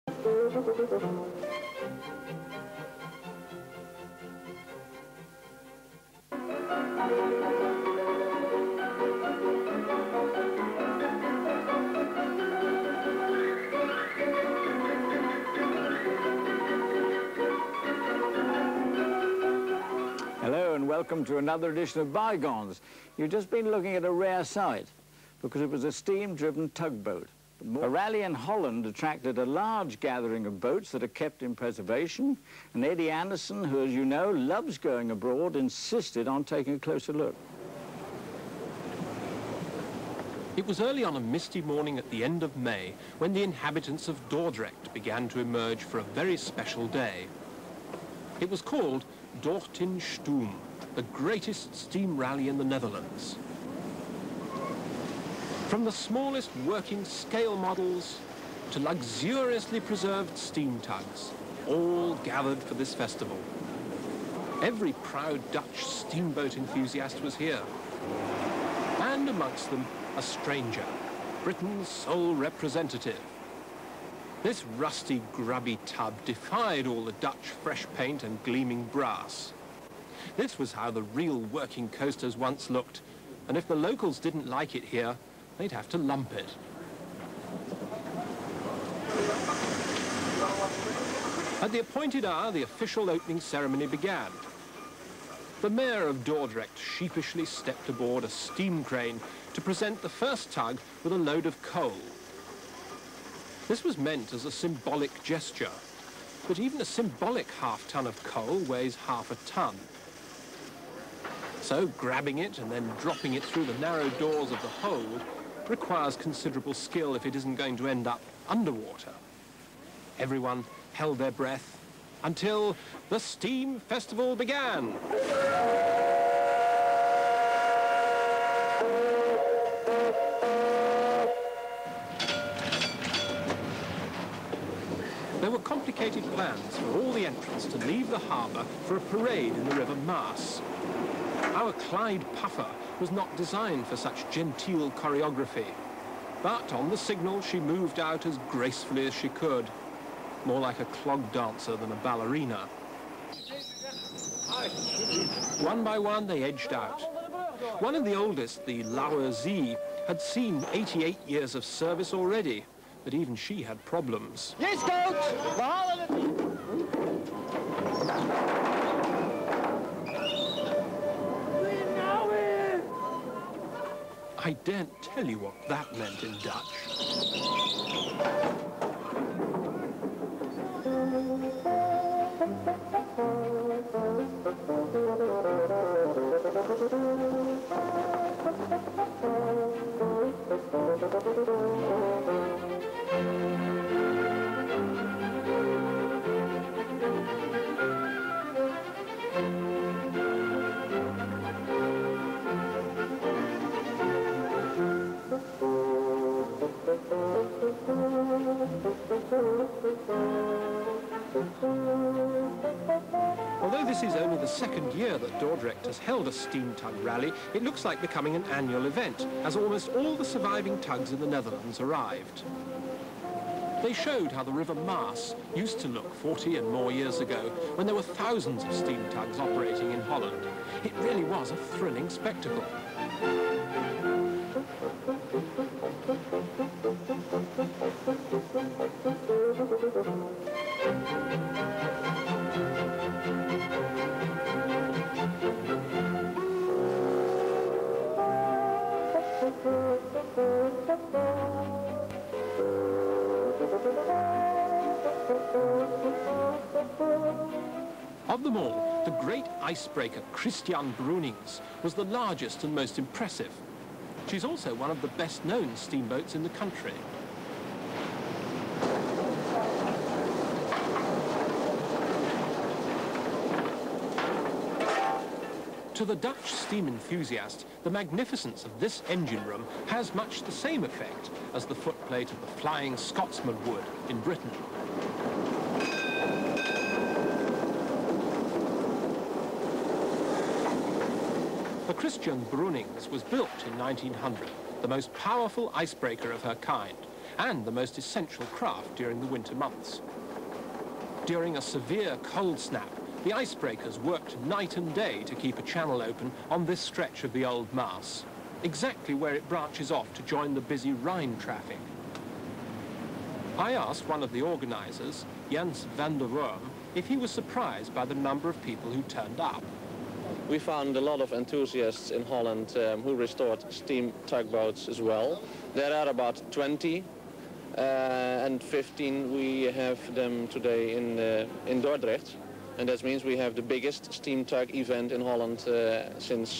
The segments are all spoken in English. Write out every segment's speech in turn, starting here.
Hello and welcome to another edition of Bygones. You've just been looking at a rare sight because it was a steam-driven tugboat. A rally in Holland attracted a large gathering of boats that are kept in preservation, and Eddie Anderson, who, as you know, loves going abroad, insisted on taking a closer look. It was early on a misty morning at the end of May when the inhabitants of Dordrecht began to emerge for a very special day. It was called Dordt in Stoom, the greatest steam rally in the Netherlands. From the smallest working scale models to luxuriously preserved steam tugs, all gathered for this festival. Every proud Dutch steamboat enthusiast was here, and amongst them a stranger, Britain's sole representative. This rusty, grubby tub defied all the Dutch fresh paint and gleaming brass. This was how the real working coasters once looked, and if the locals didn't like it here, they'd have to lump it. At the appointed hour, the official opening ceremony began. The mayor of Dordrecht sheepishly stepped aboard a steam crane to present the first tug with a load of coal. This was meant as a symbolic gesture, but even a symbolic half-ton of coal weighs half a ton. So grabbing it and then dropping it through the narrow doors of the hold requires considerable skill if it isn't going to end up underwater. Everyone held their breath until the steam festival began. There were complicated plans for all the entrants to leave the harbour for a parade in the River Maas. Our Clyde Puffer was not designed for such genteel choreography, but on the signal she moved out as gracefully as she could, more like a clog dancer than a ballerina. One by one they edged out. One of the oldest, the Lauer Z, had seen 88 years of service already, but even she had problems. Yes, coach! We halen het niet! I daren't tell you what that meant in Dutch. Although this is only the second year that Dordrecht has held a steam tug rally, it looks like becoming an annual event, as almost all the surviving tugs in the Netherlands arrived. They showed how the River Maas used to look 40 and more years ago, when there were thousands of steam tugs operating in Holland. It really was a thrilling spectacle. Of them all, the great icebreaker Christian Brunings was the largest and most impressive. She's also one of the best-known steamboats in the country. To the Dutch steam enthusiast, the magnificence of this engine room has much the same effect as the footplate of the Flying Scotsman would in Britain. The Christian Brunings was built in 1900, the most powerful icebreaker of her kind, and the most essential craft during the winter months. During a severe cold snap, the icebreakers worked night and day to keep a channel open on this stretch of the old Maas, exactly where it branches off to join the busy Rhine traffic. I asked one of the organisers, Jens van der Worm, if he was surprised by the number of people who turned up. We found a lot of enthusiasts in Holland who restored steam tugboats as well. There are about 20, and 15 we have them today in Dordrecht. And that means we have the biggest steam tug event in Holland since,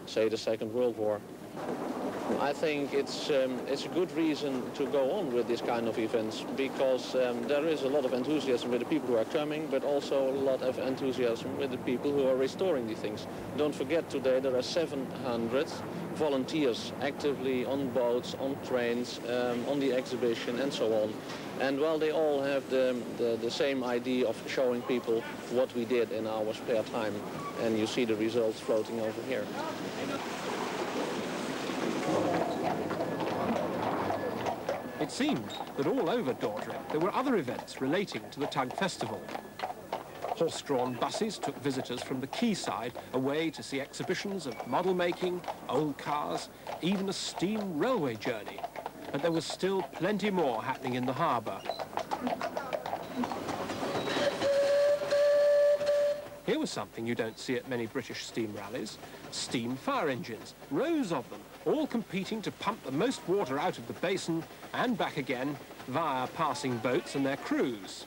say, the Second World War. I think it's a good reason to go on with this kind of events, because there is a lot of enthusiasm with the people who are coming, but also a lot of enthusiasm with the people who are restoring these things. Don't forget, today there are 700 volunteers actively on boats, on trains, on the exhibition and so on. And well, they all have the same idea of showing people what we did in our spare time. And you see the results floating over here. It seemed that all over Dordrecht there were other events relating to the Tug Festival. Horse-drawn buses took visitors from the quayside away to see exhibitions of model making, old cars, even a steam railway journey. But there was still plenty more happening in the harbour. Here was something you don't see at many British steam rallies: steam fire engines, rows of them, all competing to pump the most water out of the basin and back again via passing boats and their crews.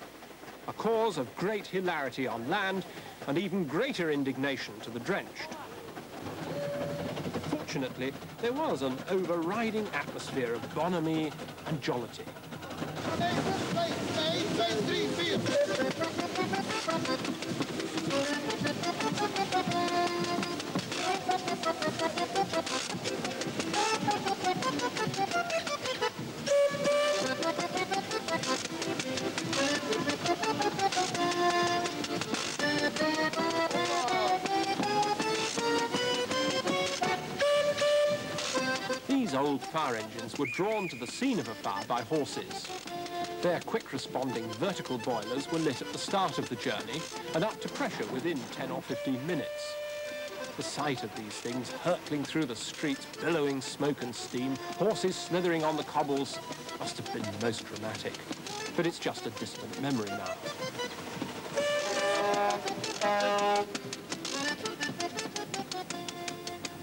A cause of great hilarity on land and even greater indignation to the drenched. Fortunately, there was an overriding atmosphere of bonhomie and jollity. These old fire engines were drawn to the scene of a fire by horses. Their quick-responding vertical boilers were lit at the start of the journey and up to pressure within 10 or 15 minutes. The sight of these things hurtling through the streets, billowing smoke and steam, horses slithering on the cobbles, must have been most dramatic. But it's just a distant memory now.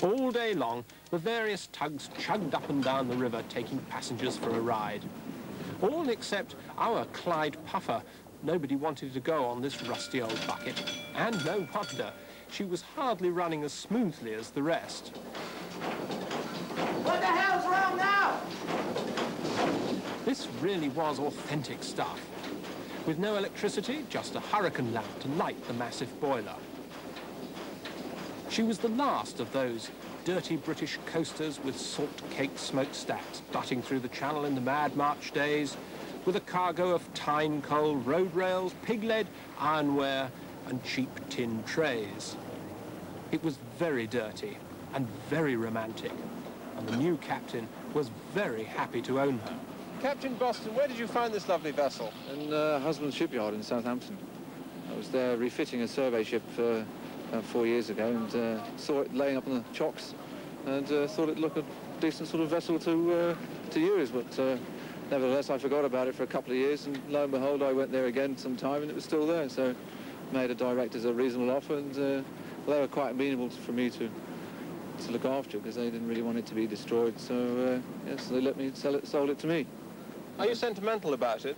All day long, the various tugs chugged up and down the river, taking passengers for a ride. All except our Clyde Puffer. Nobody wanted to go on this rusty old bucket. And no wonder. She was hardly running as smoothly as the rest. What the hell's wrong now? This really was authentic stuff. With no electricity, just a hurricane lamp to light the massive boiler. She was the last of those dirty British coasters with salt-caked smokestacks butting through the channel in the mad March days, with a cargo of tyne coal, road rails, pig lead, ironware, and cheap tin trays. It was very dirty and very romantic, and the new captain was very happy to own her. Captain Boston, where did you find this lovely vessel? In Husband's Shipyard in Southampton. I was there refitting a survey ship about 4 years ago, and saw it laying up on the chocks, and thought it looked a decent sort of vessel to use, but nevertheless I forgot about it for a couple of years, and lo and behold I went there again sometime and it was still there, so made the directors a reasonable offer, and they were quite amenable for me to look after, because they didn't really want it to be destroyed, so yes, they let me sold it to me. Are you sentimental about it?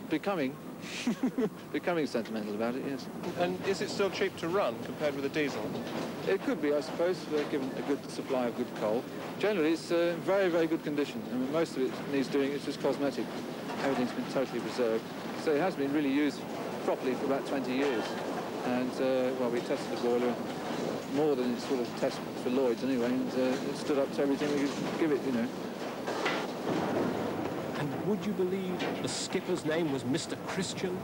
Becoming sentimental about it, yes. And is it still cheap to run compared with a diesel? It could be, I suppose, given a good supply of good coal. Generally, it's very, very good condition. I mean, most of it needs doing, it's just cosmetic. Everything's been totally preserved. So it has been really used properly for about 20 years. And, well, we tested the boiler more than its sort of test for Lloyd's anyway, and it stood up to everything we could give it, you know. And would you believe the skipper's name was Mr. Christian?